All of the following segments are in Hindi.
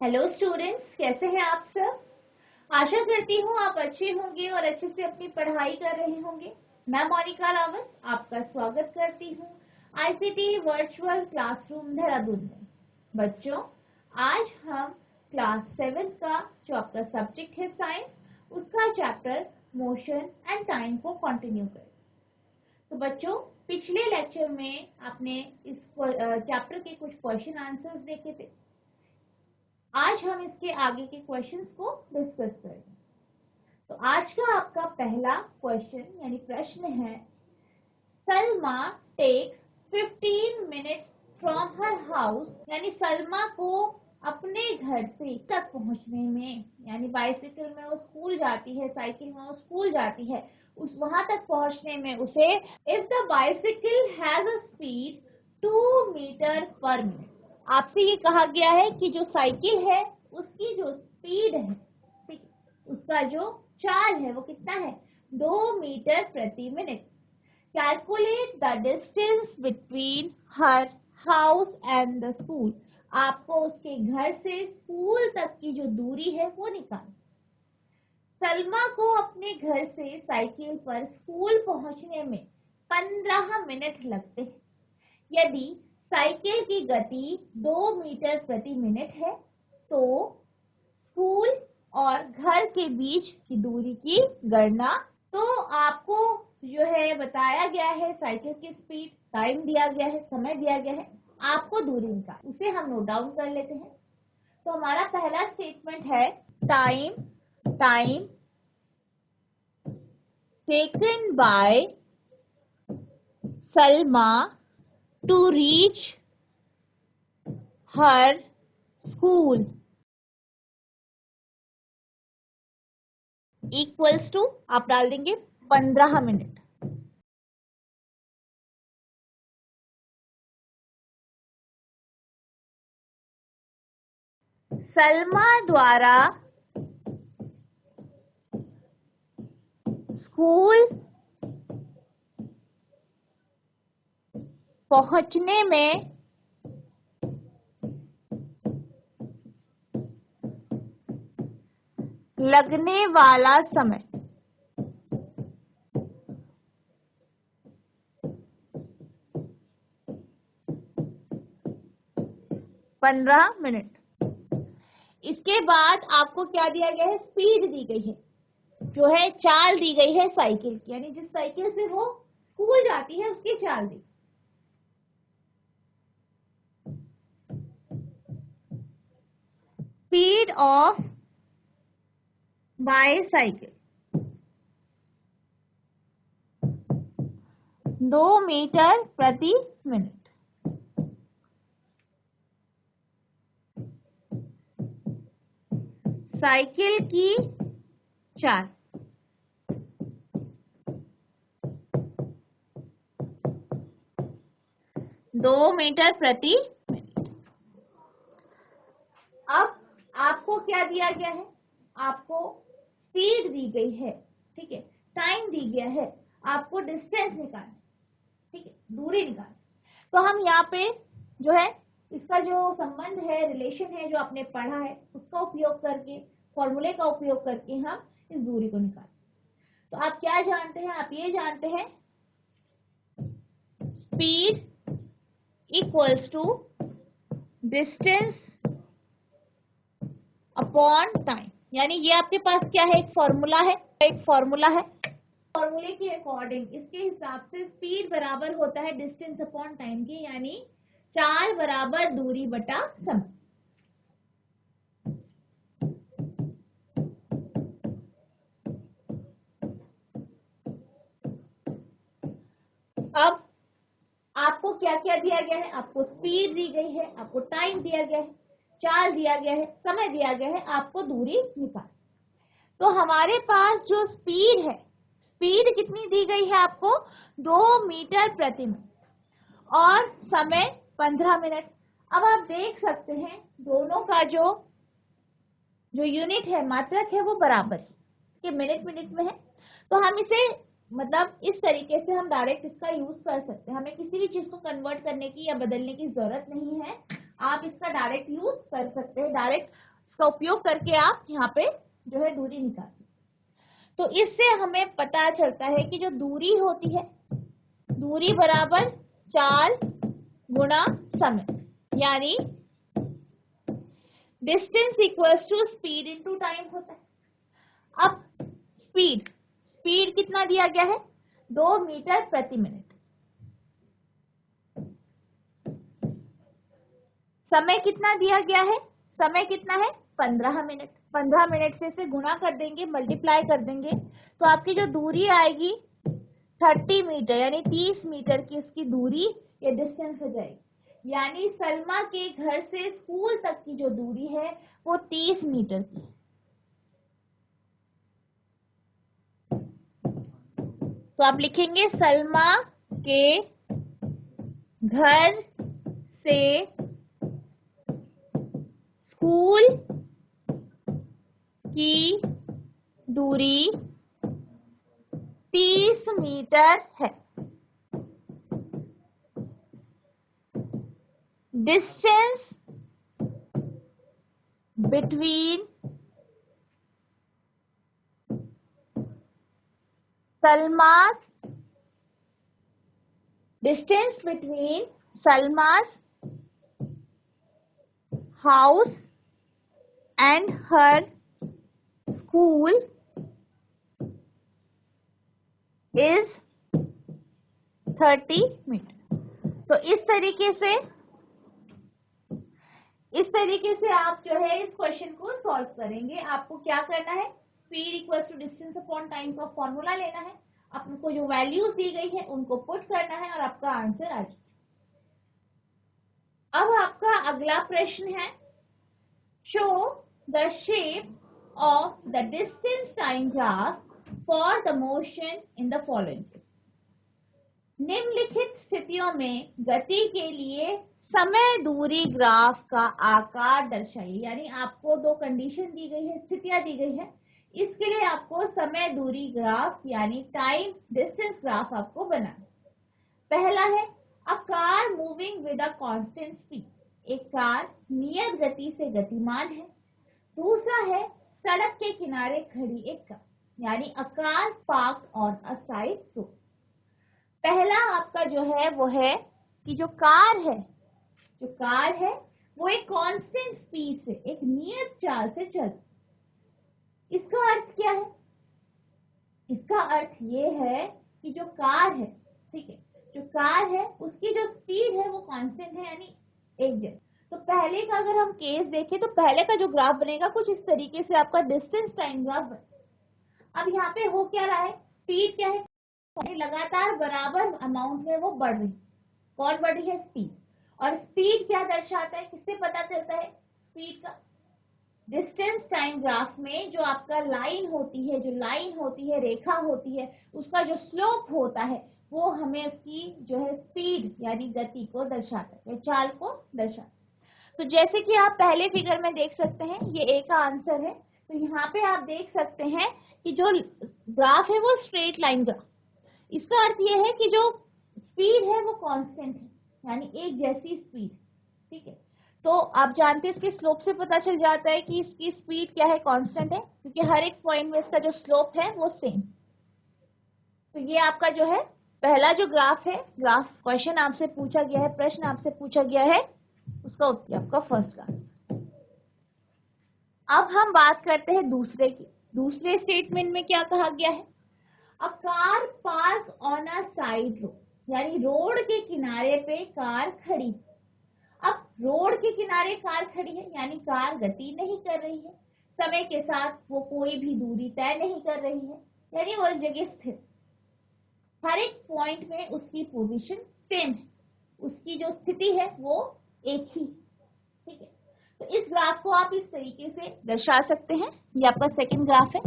हेलो स्टूडेंट्स, कैसे हैं आप सब। आशा करती हूँ आप अच्छे होंगे और अच्छे से अपनी पढ़ाई कर रहे होंगे। मैं मोनिका रावत आपका स्वागत करती हूँ आईसीटी वर्चुअल क्लासरूम देहरादून में। बच्चों, आज हम क्लास 7 का जो आपका सब्जेक्ट है साइंस, उसका चैप्टर मोशन एंड टाइम को कंटिन्यू करें। तो बच्चों, पिछले लेक्चर में आपने इस चैप्टर के कुछ क्वेश्चन आंसर्स देखे थे। आज हम इसके आगे के क्वेश्चंस को डिस्कस करेंगे। तो आज का आपका पहला क्वेश्चन यानी प्रश्न है, Salma takes 15 minutes from her house, यानी सलमा को अपने घर से तक पहुंचने में, यानी बाइसिकल में वो स्कूल जाती है, साइकिल में वो स्कूल जाती है, उस वहां तक पहुंचने में उसे, if the bicycle has a speed 2 metre per minute, आपसे ये कहा गया है कि जो साइकिल है उसकी जो स्पीड है, ठीक, उसका जो चाल है वो कितना है, 2 मीटर प्रति minute. Calculate the distance between her house and the school, आपको उसके घर से स्कूल तक की जो दूरी है वो निकालनी। सलमा को अपने घर से साइकिल पर स्कूल पहुंचने में 15 मिनट लगते हैं। यदि साइकिल की गति 2 मीटर प्रति मिनट है तो स्कूल और घर के बीच की दूरी की गणना। तो आपको जो है बताया गया है साइकिल की स्पीड, टाइम दिया गया है, समय दिया गया है, आपको दूरी निकाल, उसे हम नोट डाउन कर लेते हैं। तो हमारा पहला स्टेटमेंट है, time taken by Salma to reach her school equals to, आप डाल देंगे 15 मिनट। सलमा द्वारा स्कूल पहुंचने में लगने वाला समय 15 मिनट। इसके बाद आपको क्या दिया गया है, स्पीड दी गई है, जो है चाल दी गई है साइकिल की, यानी जिस साइकिल से वो स्कूल जाती है उसकी चाल दी। स्पीड ऑफ बाईसाइकिल 2 मीटर प्रति मिनट। साइकिल की चाल, दो मीटर प्रति मिनट। अब आपको क्या दिया गया है, आपको स्पीड दी गई है, ठीक है, टाइम दी गया है, आपको डिस्टेंस निकालना, ठीक है, दूरी निकालना। तो हम यहाँ पे जो है इसका जो संबंध है, रिलेशन है, जो आपने पढ़ा है उसका उपयोग करके, फॉर्मूले का उपयोग करके हम इस दूरी को निकालें। तो आप क्या जानते हैं, आप ये जानते हैं speed equals to distance upon time, यानी ये आपके पास क्या है, एक फॉर्मूला है, फॉर्मूले के अकॉर्डिंग इसके हिसाब से स्पीड बराबर होता है डिस्टेंस अपॉन टाइम के, यानी चाल बराबर दूरी बटा समय। अब आपको क्या क्या दिया गया है, आपको स्पीड दी गई है, आपको टाइम दिया गया है, चाल दिया गया है, समय दिया गया है, आपको दूरी निकाल। तो हमारे पास जो स्पीड है, स्पीड कितनी दी गई है आपको, 2 मीटर प्रति मिनट, और समय 15 मिनट। अब आप देख सकते हैं दोनों का जो यूनिट है, मात्रक है, वो बराबर है, कि मिनट मिनट में है। तो हम इसे मतलब इस तरीके से हम डायरेक्ट इसका यूज कर सकते हैं, हमें किसी भी चीज को कन्वर्ट करने की या बदलने की जरूरत नहीं है, आप इसका डायरेक्ट यूज कर सकते हैं, डायरेक्ट इसका उपयोग करके आप यहाँ पे जो है दूरी निकालते। तो इससे हमें पता चलता है कि जो दूरी होती है, दूरी बराबर चाल गुणा समय, यानी distance equals to speed into time होता है। अब स्पीड कितना दिया गया है, 2 मीटर प्रति मिनट। समय कितना दिया गया है, समय कितना है 15 मिनट। 15 मिनट से इसे गुणा कर देंगे, मल्टीप्लाई कर देंगे, तो आपकी जो दूरी आएगी 30 मीटर, यानी 30 मीटर की इसकी दूरी या डिस्टेंस हो जाएगी। यानी सलमा के घर से स्कूल तक की जो दूरी है वो 30 मीटर की है। तो आप लिखेंगे सलमा के घर से स्कूल की दूरी 30 मीटर है। Distance between Salma's house and her school is 30 metre. तो इस तरीके से आप जो है इस क्वेश्चन को सॉल्व करेंगे। आपको क्या करना है, speed equal to distance upon time का फॉर्मूला लेना है, आपको जो वैल्यूज दी गई है उनको पुट करना है और आपका आंसर आ जाएगा। अब आपका अगला प्रश्न है, show the shape of the distance time graph for the motion in the following. निम्नलिखित स्थितियों में गति के लिए समय दूरी ग्राफ का आकार दर्शाइए। यानी आपको दो कंडीशन दी गई है, स्थितियां दी गई है, इसके लिए आपको समय दूरी ग्राफ यानी टाइम डिस्टेंस ग्राफ आपको बनाना। पहला है a car moving with a constant speed, एक कार नियत गति से गतिमान है। दूसरा है सड़क के किनारे खड़ी एक कार, यानी a car parked on a side road. पहला आपका जो है वो है कि जो कार है वो एक कांस्टेंट स्पीड से, एक नियत चाल से चल। इसका अर्थ क्या है, इसका अर्थ ये है कि जो कार है, ठीक है, जो कार है उसकी जो स्पीड है वो कांस्टेंट है, यानी एक जैसा। तो पहले का अगर हम केस देखें तो पहले का जो ग्राफ बनेगा कुछ इस तरीके से आपका डिस्टेंस टाइम ग्राफ बनेगा। अब यहाँ पे हो क्या रहा है, स्पीड क्या है, लगातार बराबर अमाउंट में वो बढ़ रही। कौन बढ़ रही है, स्पीड। और स्पीड क्या दर्शाता है, किससे पता चलता है स्पीड का, डिस्टेंस टाइम ग्राफ में जो आपका लाइन होती है, रेखा होती है, उसका जो स्लोप होता है वो हमें उसकी जो है स्पीड यानी गति को दर्शाता है, चाल को दर्शाता है। तो जैसे कि आप पहले फिगर में देख सकते हैं, ये ए का आंसर है। तो यहाँ पे आप देख सकते हैं कि जो ग्राफ है वो स्ट्रेट लाइन ग्राफ, इसका अर्थ ये है कि जो स्पीड है वो कांस्टेंट है, यानी एक जैसी स्पीड, ठीक है। तो आप जानते हैं इसके स्लोप से पता चल जाता है कि इसकी स्पीड क्या है, कांस्टेंट है, क्योंकि हर एक पॉइंट में इसका जो स्लोप है वो सेम। तो ये आपका जो है पहला जो ग्राफ है, ग्राफ क्वेश्चन आपसे पूछा गया है, प्रश्न आपसे पूछा गया है, उसका उत्तर आपका फर्स्ट ग्राफ। अब हम बात करते हैं दूसरे की। दूसरे स्टेटमेंट में क्या कहा गया है, a car park on a side road, यानी रोड के किनारे पे कार खड़ी। अब रोड के किनारे कार खड़ी है यानी कार गति नहीं कर रही है, समय के साथ वो कोई भी दूरी तय नहीं कर रही है, यानी वो जगह स्थिर, हर एक पॉइंट में उसकी पोजीशन सेम है, उसकी जो स्थिति है वो एक ही, ठीक है। तो इस ग्राफ को आप इस तरीके से दर्शा सकते हैं। ये आपका सेकंड ग्राफ है।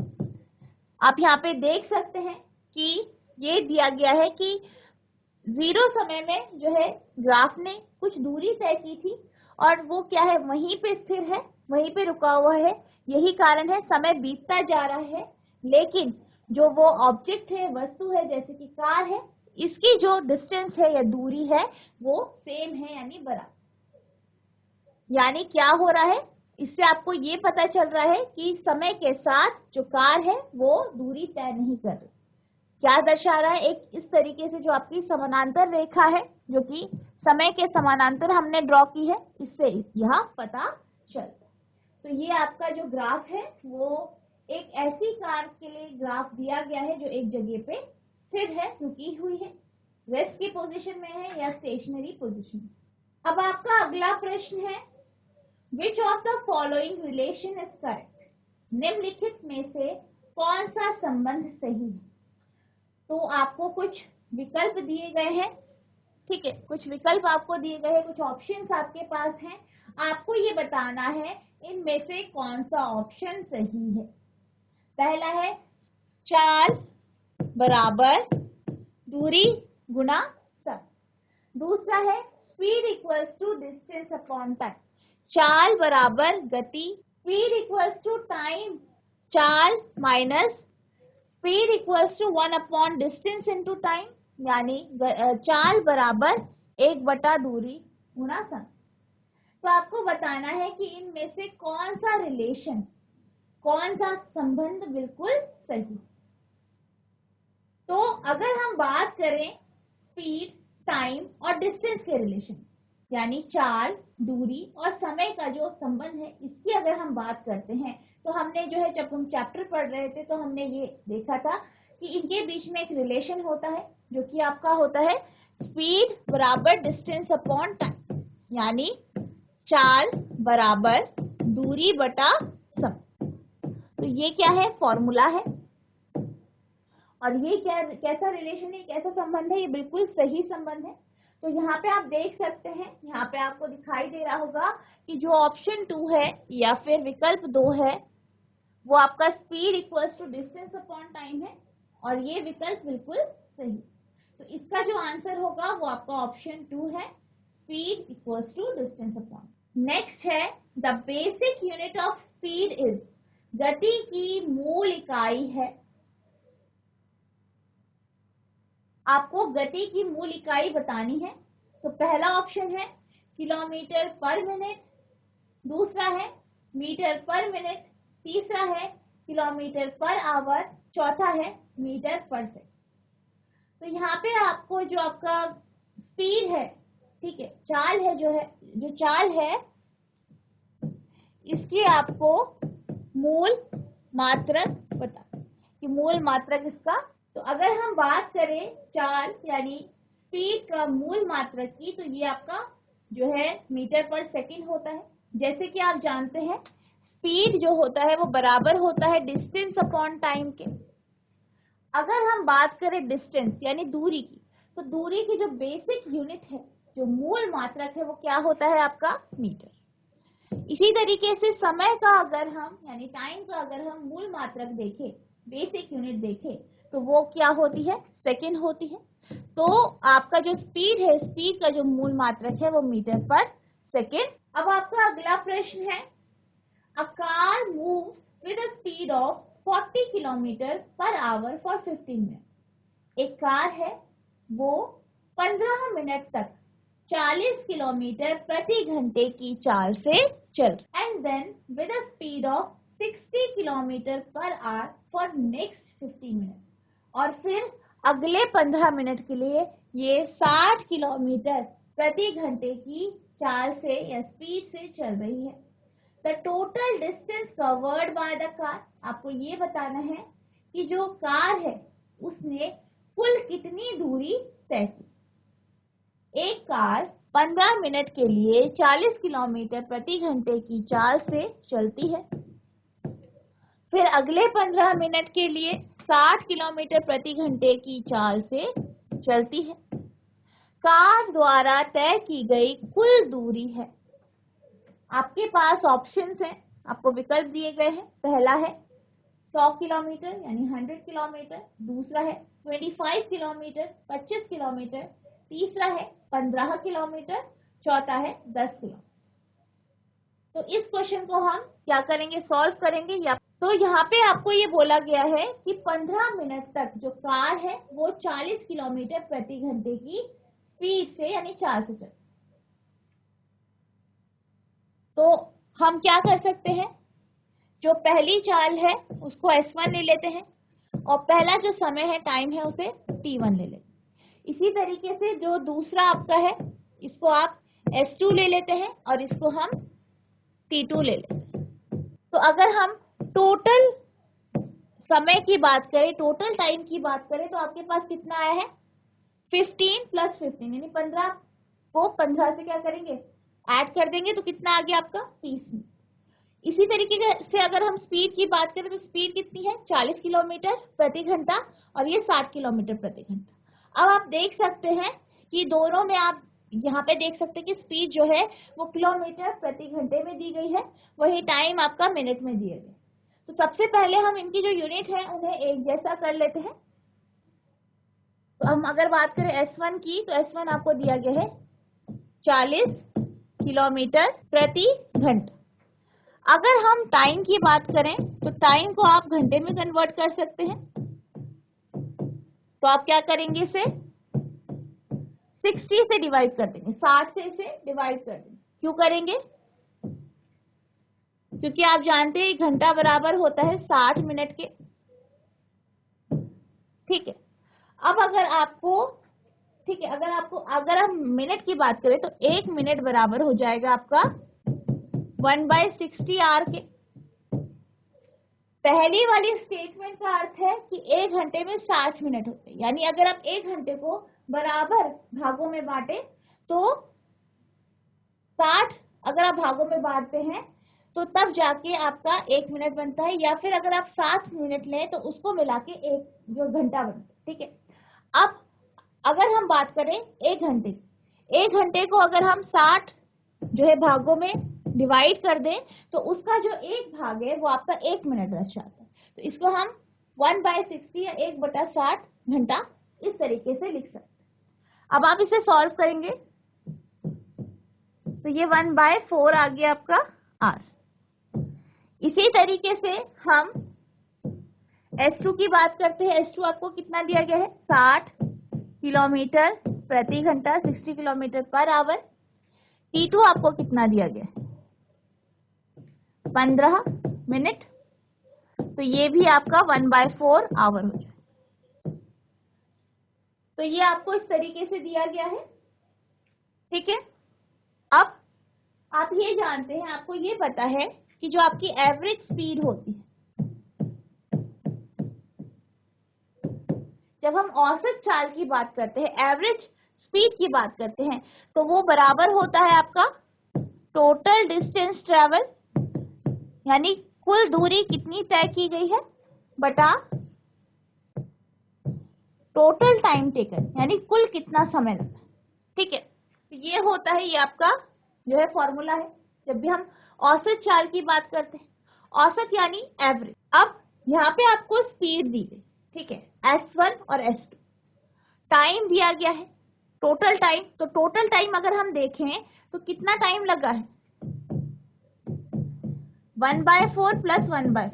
आप यहाँ पे देख सकते हैं कि ये दिया गया है कि 0 समय में जो है ग्राफ ने कुछ दूरी तय की थी और वो क्या है, वहीं पे स्थिर है, वहीं पे रुका हुआ है। यही कारण है समय बीतता जा रहा है, लेकिन जो वो ऑब्जेक्ट है, वस्तु है, जैसे कि कार है, इसकी जो डिस्टेंस है या दूरी है वो सेम है, यानी बराबर। यानी क्या हो रहा है, इससे आपको ये पता चल रहा है कि समय के साथ जो कार है वो दूरी तय नहीं कर रही। क्या दर्शा रहा है? एक इस तरीके से जो आपकी समानांतर रेखा है, जो कि समय के समानांतर हमने ड्रॉ की है, इससे यह पता चलता है। तो ये आपका जो ग्राफ है वो एक ऐसी कार के लिए ग्राफ दिया गया है जो एक जगह पे स्थिर है, रुकी हुई है, रेस्ट की पोजीशन में है या स्टेशनरी पोजीशन में। अब आपका अगला प्रश्न है, which of the following relation is correct? निम्नलिखित में से कौन सा संबंध सही है? तो आपको कुछ विकल्प दिए गए हैं, ठीक है, कुछ विकल्प आपको दिए गए हैं, कुछ ऑप्शंस आपके पास हैं। आपको ये बताना है इनमें से कौन सा ऑप्शन सही है। पहला है चाल बराबर दूरी गुना समय। दूसरा है speed equals to distance upon time. चाल बराबर गति, स्पीड इक्वल्स टू टाइम, चाल minus speed equals to 1 upon distance into time, यानी चाल बराबर 1/, दूरी गुना समय। तो आपको बताना है कि इनमें से कौन सा रिलेशन, कौन सा संबंध बिल्कुल सही। तो अगर हम बात करें स्पीड, टाइम और डिस्टेंस के रिलेशन, यानी चाल, दूरी और समय का जो संबंध है, इसकी अगर हम बात करते हैं तो हमने जो है जब हम चैप्टर पढ़ रहे थे तो हमने ये देखा था कि इनके बीच में एक रिलेशन होता है जो कि आपका होता है स्पीड बराबर डिस्टेंस अपॉन टाइम, यानी चाल बराबर दूरी बटा समय। तो ये क्या है? फॉर्मूला है। और ये कैसा रिलेशन है, कैसा संबंध है? ये बिल्कुल सही संबंध है। तो यहाँ पे आप देख सकते हैं, यहाँ पे आपको दिखाई दे रहा होगा कि जो ऑप्शन 2 है या फिर विकल्प 2 है वो आपका speed equals to distance upon time है, और ये विकल्प बिल्कुल सही। तो इसका जो आंसर होगा वो आपका ऑप्शन 2 है, speed equals to distance upon. Next है, the basic unit of speed is, गति की मूल इकाई है। आपको गति की मूल इकाई बतानी है। तो पहला ऑप्शन है किलोमीटर पर मिनट, दूसरा है मीटर पर मिनट, तीसरा है किलोमीटर पर आवर, चौथा है मीटर पर सेकंड। तो यहाँ पे आपको जो आपका स्पीड है, ठीक है, चाल है, जो चाल है इसकी आपको मूल मात्रक बता कि मूल मात्रक इसका। तो अगर हम बात करें चाल यानी स्पीड का मूल मात्रक की, तो ये आपका जो है मीटर पर सेकंड होता है। जैसे कि आप जानते हैं स्पीड जो होता है वो बराबर होता है डिस्टेंस अपॉन टाइम के। अगर हम बात करें डिस्टेंस यानी दूरी की, तो दूरी की जो बेसिक यूनिट है, जो मूल मात्रक है, वो क्या होता है आपका? मीटर। इसी तरीके से समय का अगर हम यानी टाइम का अगर हम मूल मात्रक देखें, बेसिक यूनिट देखें, तो वो क्या होती है? सेकंड होती है। तो आपका जो स्पीड है, स्पीड का जो मूल मात्रक है वो मीटर पर सेकंड। अब आपका अगला प्रश्न है, a car moves with a speed of 40 kilometre per hour for 15 minute. एक कार है वो 15 मिनट तक 40 किलोमीटर प्रति घंटे की चाल से चल, and then with a speed of 60 kilometre per hour for next 50 minute. और फिर अगले 15 मिनट के लिए ये 60 किलोमीटर प्रति घंटे की चाल से या स्पीड से चल रही है। The total distance covered by the car, आपको ये बताना है कि जो कार है उसने कुल कितनी दूरी तय की। एक कार 15 मिनट के लिए 40 किलोमीटर प्रति घंटे की चाल से चलती है, फिर अगले 15 मिनट के लिए 60 किलोमीटर प्रति घंटे की चाल से चलती है। कार द्वारा तय की गई कुल दूरी है। आपके पास ऑप्शंस हैं, आपको विकल्प दिए गए हैं। पहला है 100 किलोमीटर यानी 100 किलोमीटर, दूसरा है 25 किलोमीटर 25 किलोमीटर, तीसरा है 15 किलोमीटर, चौथा है 10 किलोमीटर। तो इस क्वेश्चन को हम क्या करेंगे? सॉल्व करेंगे। या तो यहाँ पे आपको ये बोला गया है कि 15 मिनट तक जो कार है वो 40 किलोमीटर प्रति घंटे की स्पीड से यानी चाल से चल। तो हम क्या कर सकते हैं, जो पहली चाल है उसको S1 ले लेते हैं और पहला जो समय है, टाइम है, उसे T1 ले लेते हैं। इसी तरीके से जो दूसरा आपका है इसको आप S2 ले लेते हैं और इसको हम T2 ले लेते हैं। तो अगर हम टोटल समय की बात करें, टोटल टाइम की बात करें, तो आपके पास कितना आया है, 15 + 15 यानी 15 को 15 से क्या करेंगे, ऐड कर देंगे, तो कितना आ गया आपका 30 मिनट। इसी तरीके से अगर हम स्पीड की बात करें तो स्पीड कितनी है, 40 किलोमीटर प्रति घंटा और ये 60 किलोमीटर प्रति घंटा। अब आप देख सकते हैं कि दोनों में आप यहाँ पे देख सकते हैं कि स्पीड जो है वो किलोमीटर प्रति घंटे में दी गई है, वही टाइम आपका मिनट में दिए गए। तो सबसे पहले हम इनकी जो यूनिट है उन्हें एक जैसा कर लेते हैं। तो हम अगर बात करें S1 की, तो S1 आपको दिया गया है 40 किलोमीटर प्रति घंटा। अगर हम टाइम की बात करें तो टाइम को आप घंटे में कन्वर्ट कर सकते हैं। तो आप क्या करेंगे, इसे 60 से डिवाइड कर देंगे, 60 से इसे डिवाइड कर देंगे। क्यों करेंगे, क्योंकि आप जानते हैं घंटा बराबर होता है 60 मिनट के। ठीक है, अब अगर हम मिनट की बात करें तो 1 मिनट बराबर हो जाएगा आपका 1/60 आवर के। पहली वाली स्टेटमेंट का अर्थ है कि 1 घंटे में 60 मिनट होते हैं, यानी अगर आप 1 घंटे को बराबर भागों में बांटे तो 60 अगर आप भागों में बांटते हैं तो तब जाके आपका 1 मिनट बनता है, या फिर अगर आप 7 मिनट लें तो उसको मिला के एक जो घंटा बनता है। ठीक है, अब अगर हम बात करें 1 घंटे को अगर हम 60 जो है भागों में डिवाइड कर दें तो उसका जो एक भाग है वो आपका 1 मिनट दर्शाता है। तो इसको हम 1/60 या 1/60 घंटा इस तरीके से लिख सकते हैं। अब आप इसे सॉल्व करेंगे तो ये 1/4 आ गया आपका आर। इसी तरीके से हम S2 की बात करते हैं। S2 आपको कितना दिया गया है, 60 किलोमीटर प्रति घंटा, 60 किलोमीटर पर आवर। T2 आपको कितना दिया गया है, 15 मिनट। तो ये भी आपका 1/4 आवर हो जाए। तो ये आपको इस तरीके से दिया गया है। ठीक है, अब आप ये जानते हैं, आपको ये पता है कि जो आपकी एवरेज स्पीड होती है, जब हम औसत चाल की बात करते हैं, एवरेज स्पीड की बात करते हैं, तो वो बराबर होता है आपका टोटल डिस्टेंस ट्रेवल, यानी कुल दूरी कितनी तय की गई है बटा टोटल टाइम टेकन, यानी कुल कितना समय लगा। ठीक है, तो ये होता है, ये आपका जो है फॉर्मूला है जब भी हम औसत चाल की बात करते हैं। औसत यानी एवरेज। अब यहाँ पे आपको स्पीड दी गई, ठीक है, S1 और S2। टाइम दिया गया है, टोटल टाइम। तो टोटल टाइम अगर हम देखें तो कितना टाइम लगा है, 1/4 + 1/4,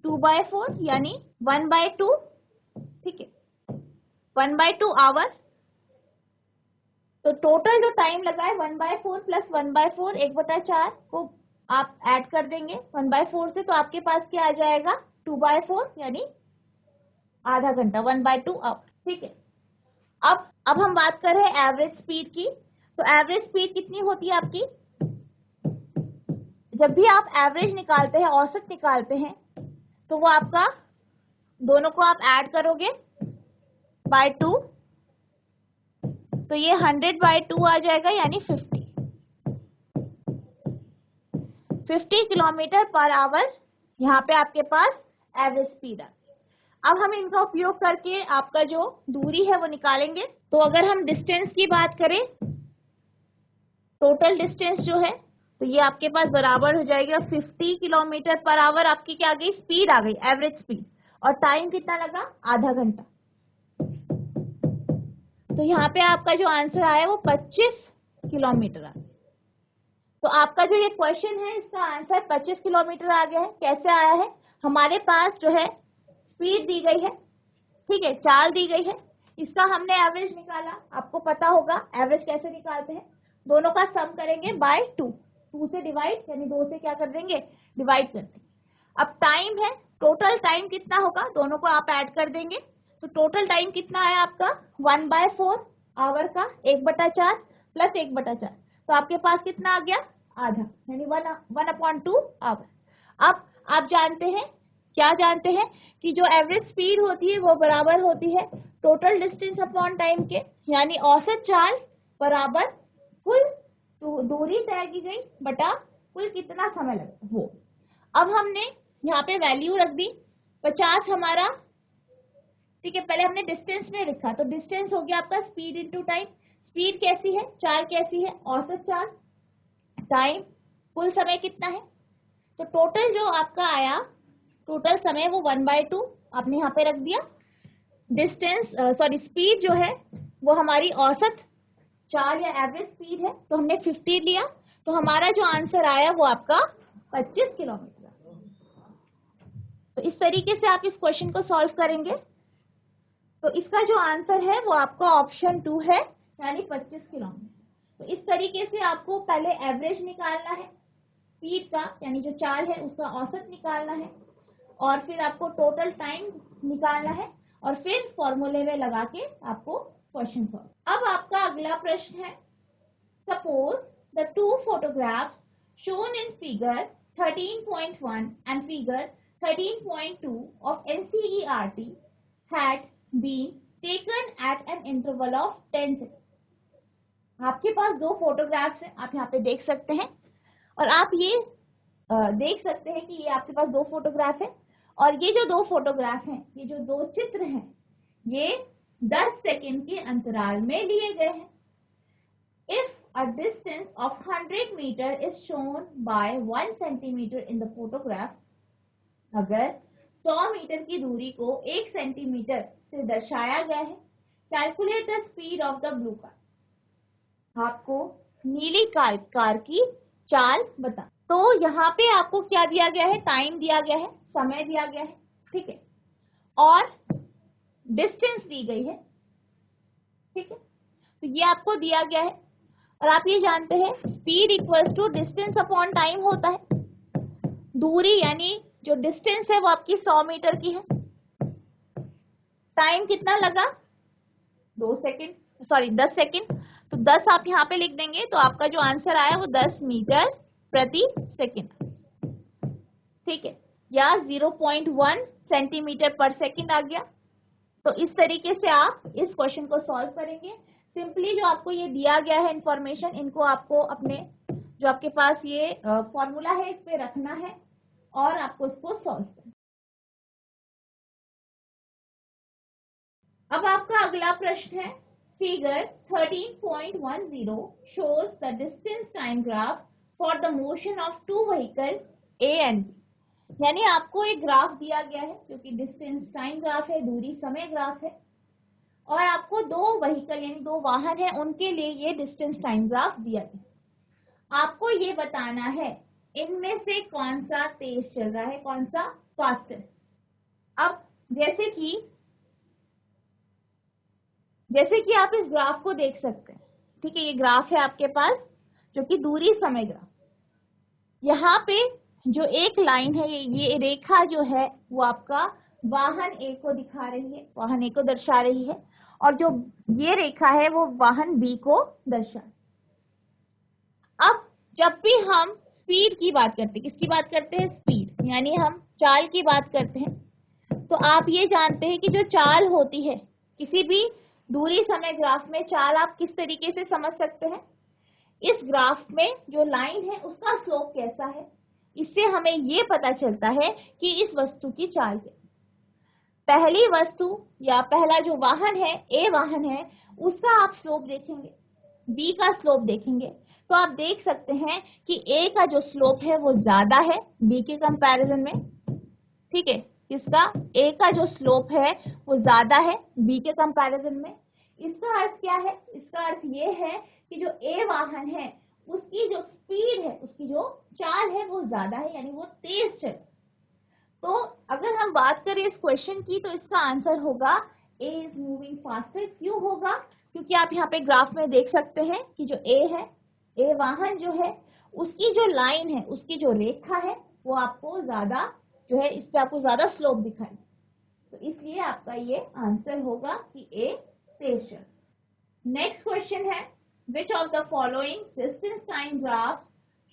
2/4 यानी 1/2। ठीक है, 1/2 आवर। तो टोटल जो टाइम लगा है 1/4 + 1/4, 1/4 को आप ऐड कर देंगे 1/4 से, तो आपके पास क्या आ जाएगा, 2/4 यानी आधा घंटा, 1/2 आवर। ठीक है, अब हम बात कर रहे हैं एवरेज स्पीड की। तो एवरेज स्पीड कितनी होती है आपकी, जब भी आप एवरेज निकालते हैं, औसत निकालते हैं, तो वो आपका दोनों को आप ऐड करोगे /2, तो ये 100/2 आ जाएगा, यानी 50 किलोमीटर पर आवर यहाँ पे आपके पास एवरेज स्पीड आ गई। अब हम इनका उपयोग करके आपका जो दूरी है वो निकालेंगे। तो अगर हम डिस्टेंस की बात करें, टोटल डिस्टेंस जो है, तो ये आपके पास बराबर हो जाएगा 50 किलोमीटर पर आवर। आपकी क्या आ गई, स्पीड आ गई, एवरेज स्पीड। और टाइम कितना लगा, आधा घंटा। तो यहाँ पे आपका जो आंसर आया वो 25 किलोमीटर आ गया। तो आपका जो ये क्वेश्चन है इसका आंसर 25 किलोमीटर आ गया है। कैसे आया है, हमारे पास जो है स्पीड दी गई है, ठीक है, चाल दी गई है, इसका हमने एवरेज निकाला। आपको पता होगा एवरेज कैसे निकालते हैं, दोनों का सम करेंगे /2। 2 से डिवाइड, यानी 2 से क्या कर देंगे, डिवाइड कर देंगे। अब टाइम है, टोटल टाइम कितना होगा, दोनों को आप ऐड कर देंगे, तो टोटल टाइम कितना है आपका 1/4 आवर का, 1/4 प्लस 1/4, तो आपके पास कितना आ गया, आधा, यानी 1/2 आवर। अब आप जानते हैं, क्या जानते हैं कि जो एवरेज स्पीड होती है वो बराबर होती है टोटल डिस्टेंस अपॉन टाइम के, यानी औसत चाल बराबर कुल दूरी तय की गई बटा कुल कितना समय लगा वो। अब हमने यहाँ पे वैल्यू रख दी 50 हमारा, ठीक है, पहले हमने डिस्टेंस में लिखा, तो डिस्टेंस हो गया आपका स्पीड इनटू टाइम। स्पीड कैसी है, चाल कैसी है, औसत चाल, टाइम, कुल समय कितना है, तो टोटल जो आपका आया, टोटल समय वो 1/2 आपने यहाँ पे रख दिया। डिस्टेंस स्पीड जो है वो हमारी औसत चाल या एवरेज स्पीड है, तो हमने 50 लिया, तो हमारा जो आंसर आया वो आपका 25 किलोमीटर। तो इस तरीके से आप इस क्वेश्चन को सॉल्व करेंगे। तो इसका जो आंसर है वो आपका ऑप्शन 2 है, यानी 25 किलोमीटर। तो इस तरीके से आपको पहले एवरेज निकालना है स्पीड का, यानी जो चाल है उसका औसत निकालना है, और फिर आपको टोटल टाइम निकालना है, और फिर फॉर्मूले में लगा के आपको क्वेश्चन सॉल्व। अब आपका अगला प्रश्न है, suppose the 2 photographs shown in figure 13.1 and figure 13.2 of NCERT had been taken at an interval of 10 seconds। आपके पास 2 फोटोग्राफ्स हैं, आप यहाँ पे देख सकते हैं, और आप ये देख सकते हैं कि ये आपके पास 2 फोटोग्राफ है, और ये जो 2 फोटोग्राफ हैं, ये जो 2 चित्र हैं, ये 10 सेकंड के अंतराल में लिए गए हैं। If a distance of 100 meter is shown by 1 centimeter in the photograph, अगर 100 मीटर की दूरी को 1 सेंटीमीटर से दर्शाया गया है, calculate the speed of the blue car, आपको नीली कार की चाल बता। तो यहाँ पे आपको क्या दिया गया है, टाइम दिया गया है, समय दिया गया है, ठीक है, और डिस्टेंस दी गई है, ठीक है, तो ये आपको दिया गया है, और आप ये जानते हैं speed equals to distance upon time होता है। दूरी यानी जो डिस्टेंस है वो आपकी 100 मीटर की है, टाइम कितना लगा 10 सेकंड, तो 10 आप यहाँ पे लिख देंगे, तो आपका जो आंसर आया वो 10 मीटर प्रति सेकंड, ठीक है, या 0.1 सेंटीमीटर पर सेकंड आ गया। तो इस तरीके से आप इस क्वेश्चन को सॉल्व करेंगे। सिंपली जो आपको ये दिया गया है इंफॉर्मेशन, इनको आपको अपने जो आपके पास ये फॉर्मूला है इस पे रखना है, और आपको इसको सॉल्व करना। अब आपका अगला प्रश्न है, figure 13.10 shows the distance time graph for the motion of 2 vehicles A and B। यानी आपको एक ग्राफ दिया गया है जो कि डिस्टेंस टाइम ग्राफ है, दूरी समय ग्राफ है, और आपको 2 व्हीकल यानी 2 वाहन है, उनके लिए ये डिस्टेंस टाइम ग्राफ दिया गया। आपको ये बताना है इनमें से कौन सा तेज चल रहा है, कौन सा फास्टर। अब जैसे कि आप इस ग्राफ को देख सकते हैं, ठीक है, ये ग्राफ है आपके पास जो कि दूरी समय ग्राफ। यहाँ पे जो एक लाइन है, ये रेखा जो है वो आपका वाहन ए को दिखा रही है, वाहन ए को दर्शा रही है, और जो ये रेखा है वो वाहन बी को दर्शा। अब जब भी हम स्पीड की बात करते हैं, किसकी बात करते हैं, स्पीड, यानी हम चाल की बात करते हैं, तो आप ये जानते हैं कि जो चाल होती है किसी भी दूरी समय ग्राफ में, चाल आप किस तरीके से समझ सकते हैं, इस ग्राफ में जो लाइन है उसका स्लोप कैसा है, इससे हमें ये पता चलता है कि इस वस्तु की चाल क्या। पहली वस्तु या पहला जो वाहन है, ए वाहन है, उसका आप स्लोप देखेंगे, बी का स्लोप देखेंगे, तो आप देख सकते हैं कि ए का जो स्लोप है वो ज्यादा है बी के कंपैरिजन में, ठीक है, इसका ए का जो स्लोप है वो ज्यादा है बी के कंपैरिजन में। इसका अर्थ क्या है, इसका अर्थ ये है कि जो ए वाहन है उसकी जो स्पीड है, उसकी जो चाल है वो ज्यादा है, यानी वो तेज चल। तो अगर हम बात करें इस क्वेश्चन की, तो इसका आंसर होगा ए इज मूविंग फास्टर। क्यों होगा, क्योंकि आप यहाँ पे ग्राफ में देख सकते हैं कि जो ए है, ए वाहन जो है उसकी जो लाइन है, उसकी जो रेखा है वो आपको ज्यादा जो है, इस पे आपको ज्यादा स्लोप दिखाई, तो इसलिए आपका ये आंसर होगा कि ए तेज चल। नेक्स्ट क्वेश्चन है, which of the following distance time graph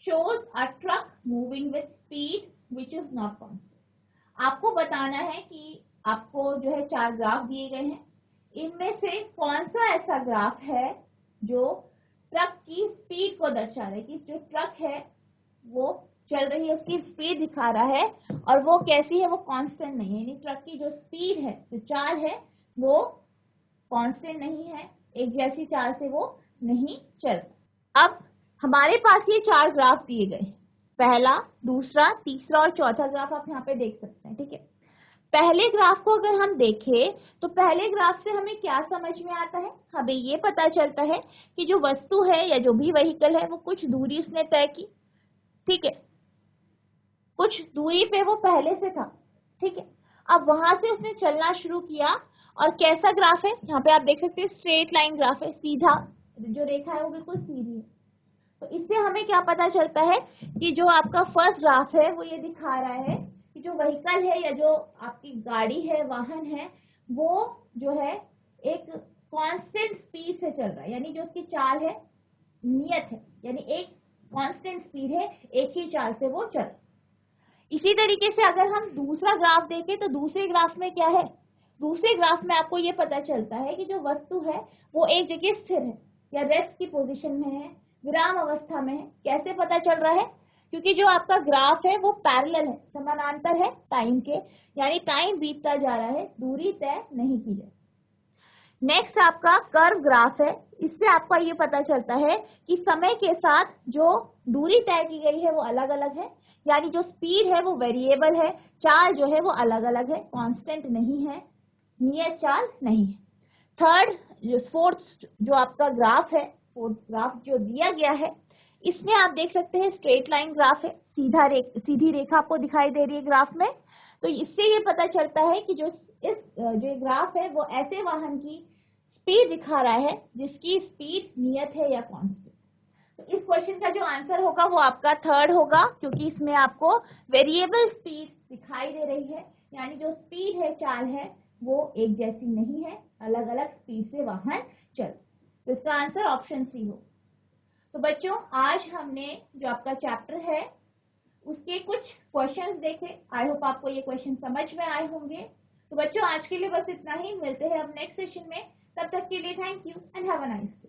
shows a truck moving with speed which is not constant. आपको बताना है कि आपको जो है 4 ग्राफ दिए गए हैं, इनमें से कौन सा ऐसा ग्राफ है जो ट्रक की स्पीड को दर्शा रहा है, कि जो ट्रक है वो चल रही है, उसकी स्पीड दिखा रहा है, और वो कैसी है, वो कांस्टेंट नहीं है, यानी ट्रक की जो स्पीड है, जो चाल है, वो कांस्टेंट नहीं है, एक जैसी चाल से वो नहीं चलता। अब हमारे पास ये 4 ग्राफ दिए गए, पहला, दूसरा, तीसरा और चौथा ग्राफ आप यहाँ पे देख सकते हैं, ठीक है। पहले ग्राफ को अगर हम देखें तो पहले ग्राफ से हमें क्या समझ में आता है, हमें ये पता चलता है कि जो वस्तु है या जो भी व्हीकल है वो कुछ दूरी उसने तय की, ठीक है, कुछ दूरी पे वो पहले से था, ठीक है। अब वहां से उसने चलना शुरू किया, और कैसा ग्राफ है, यहाँ पे आप देख सकते हैं स्ट्रेट लाइन ग्राफ है, सीधा जो रेखा है वो बिल्कुल सीधी है। तो इससे हमें क्या पता चलता है कि जो आपका फर्स्ट ग्राफ है वो ये दिखा रहा है कि जो व्हीकल है या जो आपकी गाड़ी है, वाहन है, वो जो है एक कांस्टेंट स्पीड से चल रहा है, यानी जो उसकी चाल है नियत है, यानी एक कांस्टेंट स्पीड है, एक ही चाल से वो चल। इसी तरीके से अगर हम दूसरा ग्राफ देखें तो दूसरे ग्राफ में क्या है, दूसरे ग्राफ में आपको ये पता चलता है कि जो वस्तु है वो एक जगह स्थिर है या रेस्ट की पोजीशन में है, विराम अवस्था में है। कैसे पता चल रहा है, क्योंकि जो आपका ग्राफ है वो पैरेलल है, समानांतर है टाइम के, यानी टाइम बीतता जा रहा है, दूरी तय नहीं की जाए। नेक्स्ट आपका कर्व ग्राफ है, इससे आपका ये पता चलता है कि समय के साथ जो दूरी तय की गई है वो अलग अलग है, यानी जो स्पीड है वो वेरिएबल है, चाल जो है वो अलग अलग है, कांस्टेंट नहीं है, नियत चाल नहीं है। थर्ड, जो फोर्थ जो आपका ग्राफ है, फोर्थ ग्राफ जो दिया गया है, इसमें आप देख सकते हैं स्ट्रेट लाइन ग्राफ है, सीधी रेखा आपको दिखाई दे रही है ग्राफ में। तो इससे ये पता चलता है कि जो ग्राफ है वो ऐसे वाहन की स्पीड दिखा रहा है जिसकी स्पीड नियत है या कांस्टेंट। तो इस क्वेश्चन का जो आंसर होगा वो आपका थर्ड होगा, क्योंकि इसमें आपको वेरिएबल स्पीड दिखाई दे रही है, यानी जो स्पीड है, चाल है, वो एक जैसी नहीं है, अलग अलग स्पीड से वाहन चल। तो इसका आंसर ऑप्शन सी हो। तो बच्चों, आज हमने जो आपका चैप्टर है उसके कुछ क्वेश्चंस देखे, आई होप आपको ये क्वेश्चन समझ में आए होंगे। तो बच्चों, आज के लिए बस इतना ही, मिलते हैं अब नेक्स्ट सेशन में, तब तक के लिए thank you and have a nice day.